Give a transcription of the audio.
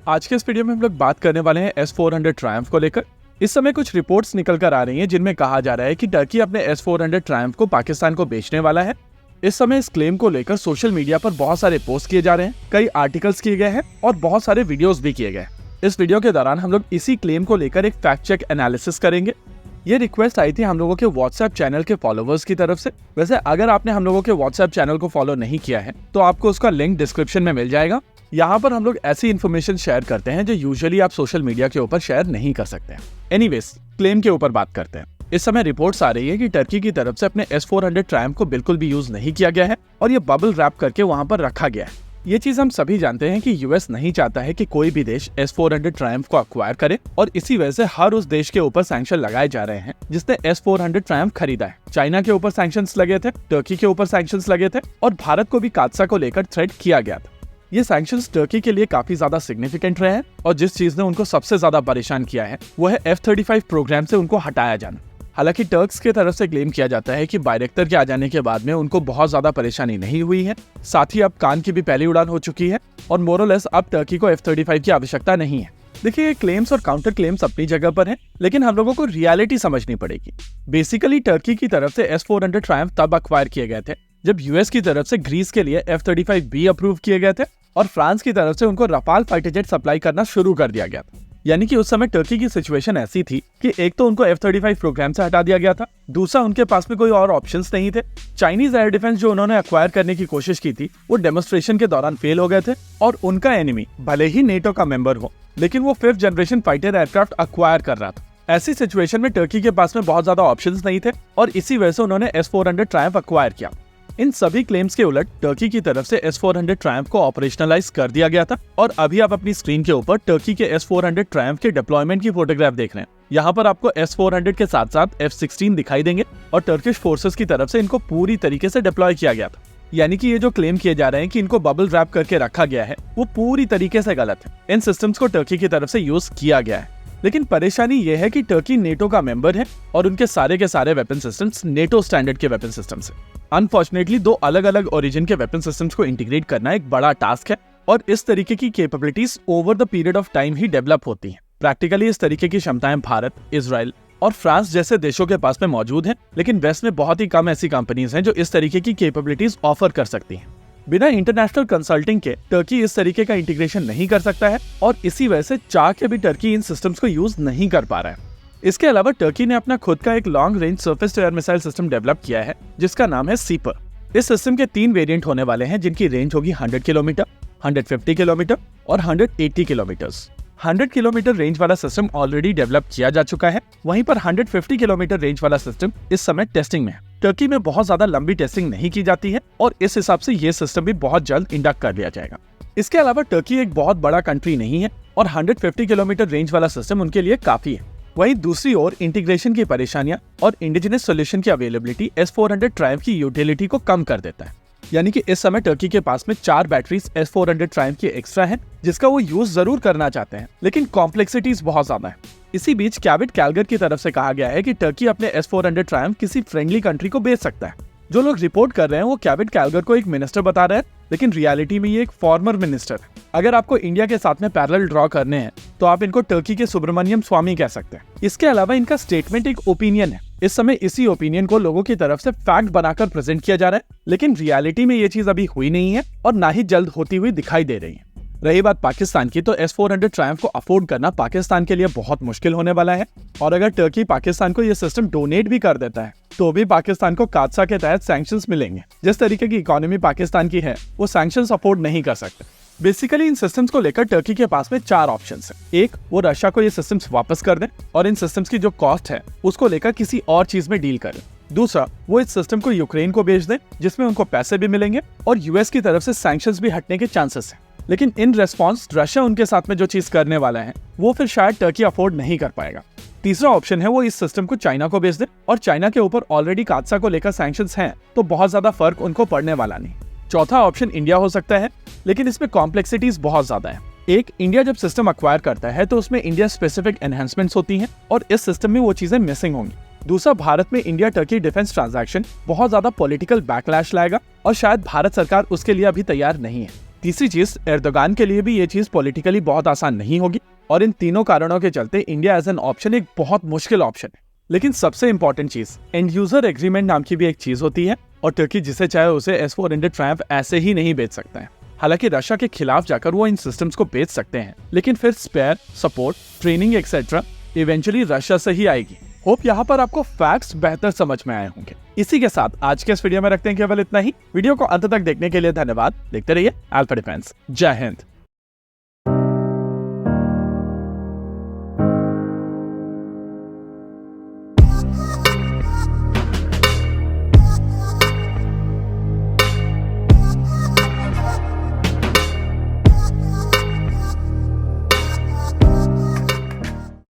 आज के इस वीडियो में हम लोग बात करने वाले हैं S-400 ट्रायम्फ को लेकर। इस समय कुछ रिपोर्ट्स निकल कर आ रही हैं जिनमें कहा जा रहा है कि टर्की अपने S-400 ट्रायम्फ को पाकिस्तान को बेचने वाला है। इस समय इस क्लेम को लेकर सोशल मीडिया पर बहुत सारे पोस्ट किए जा रहे हैं, कई आर्टिकल्स किए गए हैं और बहुत सारे वीडियोस भी किए गए। इस वीडियो के दौरान हम लोग इसी क्लेम को लेकर एक फैक्ट चेक एनालिसिस करेंगे। ये रिक्वेस्ट आई थी हम लोगों के व्हाट्सएप चैनल के फॉलोवर्स की तरफ से। वैसे अगर आपने हम लोगों के व्हाट्सएप चैनल को फॉलो नहीं किया है तो आपको उसका लिंक डिस्क्रिप्शन में मिल जाएगा। यहाँ पर हम लोग ऐसी इन्फॉर्मेशन शेयर करते हैं जो यूजुअली आप सोशल मीडिया के ऊपर शेयर नहीं कर सकते हैं। एनीवेज, क्लेम के ऊपर बात करते हैं। इस समय रिपोर्ट्स आ रही है कि टर्की की तरफ से अपने S-400 ट्रायम्फ को बिल्कुल भी यूज नहीं किया गया है और ये बबल रैप करके वहाँ पर रखा गया है। ये चीज हम सभी जानते हैं कि यूएस नहीं चाहता है कि कोई भी देश S-400 ट्रायम्फ को अक्वायर करे और इसी वजह से हर उस देश के ऊपर सैंक्शन लगाए जा रहे हैं जिसने S-400 ट्रायम्फ खरीदा है। चाइना के ऊपर सैंक्शंस लगे थे, टर्की के ऊपर सैंक्शंस लगे थे और भारत को भी कादसा को लेकर थ्रेट किया गया था। ये सैंक्शंस टर्की के लिए काफी ज्यादा सिग्निफिकेंट रहे हैं और जिस चीज ने उनको सबसे ज्यादा परेशान किया है वो है F-35 प्रोग्राम से उनको हटाया जाना। हालांकि टर्क्स की तरफ से क्लेम किया जाता है कि बायरेक्टर के आ जाने के बाद में उनको बहुत ज्यादा परेशानी नहीं हुई है, साथ ही अब कान की भी पहली उड़ान हो चुकी है और मोरलेस अब टर्की को F-35 की आवश्यकता नहीं है। देखिए, क्लेम्स और काउंटर क्लेम्स अपनी जगह पर हैं, लेकिन हम लोगों को रियलिटी समझनी पड़ेगी। बेसिकली टर्की की तरफ से S-400 ट्रायम्फ तब अक्वायर किए गए थे जब यूएस की तरफ से ग्रीस के लिए F-35B अप्रूव किए गए थे और फ्रांस की तरफ से उनको रफाल फाइटर जेट सप्लाई करना शुरू कर दिया गया था। यानी कि उस समय टर्की की सिचुएशन ऐसी थी कि एक तो उनको F-35 प्रोग्राम से हटा दिया गया था, दूसरा उनके पास में कोई और ऑप्शंस नहीं थे। चाइनीज एयर डिफेंस जो उन्होंने अक्वायर करने की कोशिश की थी वो डेमोन्स्ट्रेशन के दौरान फेल हो गए थे और उनका एनिमी भले ही नेटो का मेंबर हो लेकिन वो 5th generation fighter aircraft acquire कर रहा था। ऐसी सिचुएशन में टर्की के पास में बहुत ज्यादा ऑप्शंस नहीं थे और इसी वजह से उन्होंने S-400 ट्रायम्फ अक्वायर किया। इन सभी क्लेम्स के उलट टर्की की तरफ से S-400 ट्रायम्फ को ऑपरेशनलाइज कर दिया गया था और अभी आप अपनी स्क्रीन के ऊपर टर्की के S-400 ट्रायम्फ के डिप्लॉयमेंट की फोटोग्राफ देख रहे हैं। यहाँ पर आपको S-400 के साथ साथ F-16 दिखाई देंगे और टर्किश फोर्सेस की तरफ से इनको पूरी तरीके से डिप्लॉय किया गया था। यानी कि ये जो क्लेम किए जा रहे हैं कि इनको बबल रैप करके रखा गया है वो पूरी तरीके से गलत है। इन सिस्टम्स को टर्की की तरफ से यूज किया गया है, लेकिन परेशानी ये है कि टर्की नेटो का मेंबर है और उनके सारे के सारे वेपन सिस्टम्स नेटो स्टैंडर्ड के वेपन सिस्टम्स हैं। अनफॉर्चुनेटली दो अलग अलग ओरिजिन के वेपन सिस्टम्स को इंटीग्रेट करना एक बड़ा टास्क है और इस तरीके की capabilities over the period of time he develop होती हैं। प्रैक्टिकली इस तरीके की क्षमताएं भारत, इजराइल और फ्रांस जैसे देशों के पास में मौजूद हैं, लेकिन वेस्ट में बहुत ही कम ऐसी कंपनीज हैं जो इस तरीके की कैपेबिलिटीज ऑफर कर सकती हैं। बिना इंटरनेशनल कंसल्टिंग के टर्की इस तरीके का इंटीग्रेशन नहीं कर सकता है और इसी वजह से चाह के भी टर्की इन सिस्टम्स को यूज नहीं कर पा रहा है। इसके अलावा टर्की ने अपना खुद का एक long range surface to air missile system develop किया है जिसका नाम है सीपर। इस सिस्टम के 3 वेरिएंट होने वाले हैं जिनकी रेंज होगी 100 किलोमीटर, 150 किलोमीटर और 180 किलोमीटर। 100 किलोमीटर रेंज वाला सिस्टम ऑलरेडी डेवलप किया जा चुका है, वहीं पर 150 किलोमीटर रेंज वाला सिस्टम इस समय टेस्टिंग में है। टर्की में बहुत ज्यादा लंबी टेस्टिंग नहीं की जाती है और इस हिसाब से ये सिस्टम भी बहुत जल्द इंडक्ट कर लिया जाएगा। इसके अलावा टर्की एक बहुत बड़ा कंट्री नहीं है और 150 किलोमीटर रेंज वाला सिस्टम उनके लिए काफी है। वहीं दूसरी ओर इंटीग्रेशन की परेशानियां और इंडिजिनस सॉल्यूशन की अवेलेबिलिटी S-400 ट्रायम्फ की यूटिलिटी को कम कर देता है। यानी कि इस समय टर्की के पास में 4 बैटरीज S-400 ट्रायम्फ की एक्स्ट्रा हैं जिसका वो यूज जरूर करना चाहते हैं, लेकिन कॉम्प्लेक्सिटीज बहुत ज्यादा है। इसी बीच कैबिट कैलगर की तरफ से कहा गया है कि टर्की अपने S-400 ट्रायम्फ किसी फ्रेंडली कंट्री को बेच सकता है। जो लोग रिपोर्ट कर रहे हैं वो कैबिट कैलगर को एक मिनिस्टर बता रहे हैं, लेकिन रियलिटी में ये एक फॉर्मर मिनिस्टर है। अगर आपको इंडिया के साथ में पैरेलल ड्रॉ करने हैं तो आप इनको टर्की के सुब्रमण्यम स्वामी कह सकते हैं। इसके अलावा इनका स्टेटमेंट एक ओपिनियन है। इस समय इसी ओपिनियन को लोगों की तरफ से फैक्ट बनाकर प्रेजेंट किया जा रहा है, लेकिन रियलिटी में ये चीज अभी हुई नहीं है और ना ही जल्द होती हुई दिखाई दे रही है। रही बात पाकिस्तान की, तो S-400 ट्रायम्फ को अफोर्ड करना पाकिस्तान के लिए बहुत मुश्किल होने वाला है और अगर टर्की पाकिस्तान को ये सिस्टम डोनेट भी कर देता है तो भी पाकिस्तान को कादसा के तहत सैंक्शंस मिलेंगे। जिस तरीके की इकोनॉमी पाकिस्तान की है वो सैंक्शंस अफोर्ड नहीं कर सकते। बेसिकली इन सिस्टम्स को लेकर टर्की के पास में 4 ऑप्शंस हैं। एक, वो रशिया को ये सिस्टम्स वापस कर दें और इन सिस्टम्स की जो कॉस्ट है उसको लेकर किसी और चीज में डील करें। दूसरा, वो इस सिस्टम को यूक्रेन को बेच दें जिसमें उनको पैसे भी मिलेंगे और यूएस की तरफ से सैंक्शंस भी हटने के चांसेस हैं। लेकिन इन रेस्पॉन्स रशिया उनके साथ में जो चीज करने वाला है वो फिर शायद टर्की अफोर्ड नहीं कर पाएगा। तीसरा ऑप्शन है वो इस सिस्टम को चाइना को बेच दे और चाइना के ऊपर ऑलरेडी कादसा को लेकर सैंक्शंस हैं तो बहुत ज्यादा फर्क उनको पड़ने वाला नहीं। चौथा ऑप्शन इंडिया हो सकता है, लेकिन इसमें कॉम्प्लेक्सिटीज बहुत ज्यादा है। एक, इंडिया जब सिस्टम अक्वायर करता है तो उसमें इंडिया स्पेसिफिक एनहेंसमेंट्स होती हैं और इस सिस्टम में वो चीजें मिसिंग होंगी। दूसरा, भारत में इंडिया टर्की डिफेंस ट्रांजैक्शन बहुत ज्यादा पॉलिटिकल बैकलैश लाएगा और शायद भारत सरकार उसके लिए अभी तैयार नहीं है। तीसरी चीज, एर्दोगान के लिए भी ये चीज पॉलिटिकली बहुत आसान नहीं होगी और इन तीनों कारणों के चलते इंडिया एज एन ऑप्शन एक बहुत मुश्किल ऑप्शन है। लेकिन सबसे इंपॉर्टेंट चीज, एंड यूजर एग्रीमेंट नाम की भी एक चीज होती है और तुर्की जिसे चाहे उसे S-400 ट्रायम्फ ऐसे ही नहीं बेच सकता है। हालांकि रशिया के खिलाफ जाकर वो इन सिस्टम्स को बेच सकते हैं, लेकिन फिर spare, support, training etcetera eventually Russia से ही आएगी। होप यहाँ पर आपको फैक्ट्स बेहतर समझ में आए होंगे। इसी के साथ आज के इस वीडियो में रखते हैं केवल इतना ही। वीडियो को अंत तक देखने के लिए धन्यवाद। देखते रहिए अल्फा डिफेंस। जय हिंद।